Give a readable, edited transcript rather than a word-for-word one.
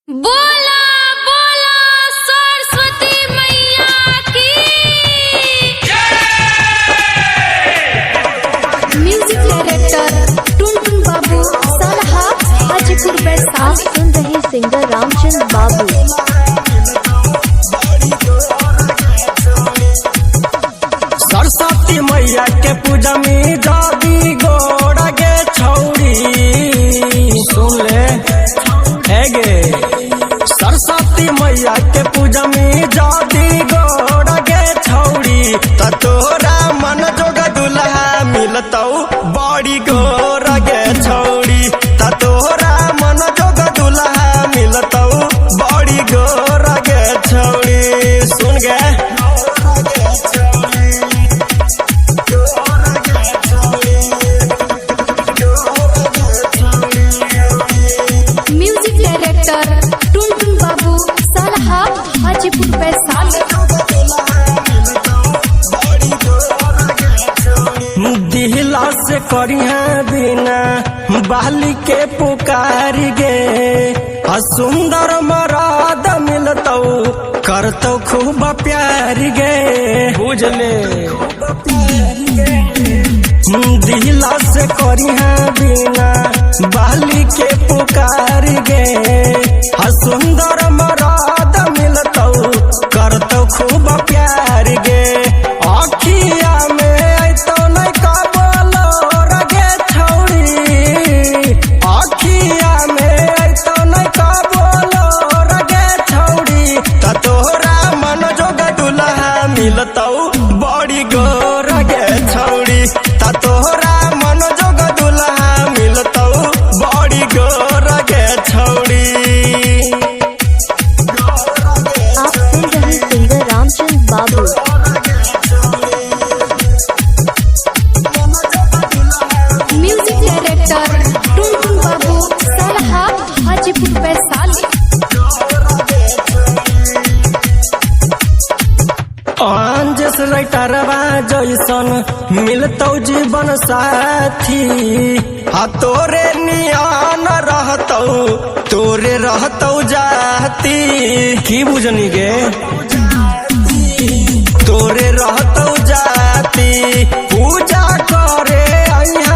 बोला बोला सरस्वती मैया की म्यूजिक डायरेक्टर टुनटुन बाबू सलहा हाजीपुर वैशाली। आप सुन रहे सिंगर रामचंद्र बाबू। सरस्वती मैया के पूजा में जादी गोड़ा गे छौड़ी सुन ले है गे। सरस्वती मैया के पूजा में जादी गोड़ा गे छौड़ी त तोरा मन जोगा दुल्हा मिलतौ बड़ी गोरा गे छौड़ी त तोरा मन जोगा दुल्हा मिलतौ बड़ी गोरा गे छौड़ी सुन गे। म्यूजिक डायरेक्टर टुनटुन बाबू सलहा हाजीपुर वैशाली। दिहला से करिया बिना बाली के पुकार गे आ सुंदर मराद मिलतौ करतौ खूब प्यार गे बुझले। दिहला से करिया बिना बाली के पुकार गे आ सुंदर मराद मिलतौ करतौ खूब प्यार गे। अखिया में अइतौ नै कबलो रगे छौड़ी अखिया में अइतौ नै कबलो रगे छौड़ी त तोरा मन जोगा दुल्हा मिलतौ बड़ी गोरा गे छौड़ी त तोरा मन जोगा दुल्हा मिलतौ बड़ी गोरा गे छौड़ी। आप सुन रहे सिंगर रामचंद्र बाबू। म्यूजिक डायरेक्टर टुनटुन बाबू सलहा हाजीपुर वैशाली। अंजस राइटरवा जैसन मिलतौ जीवन साथी आ तोरे नियान रहतौ तोरे रहतौ जाती की बुझनी गे। तोरे रहतौ जाती पूजा करे अइहा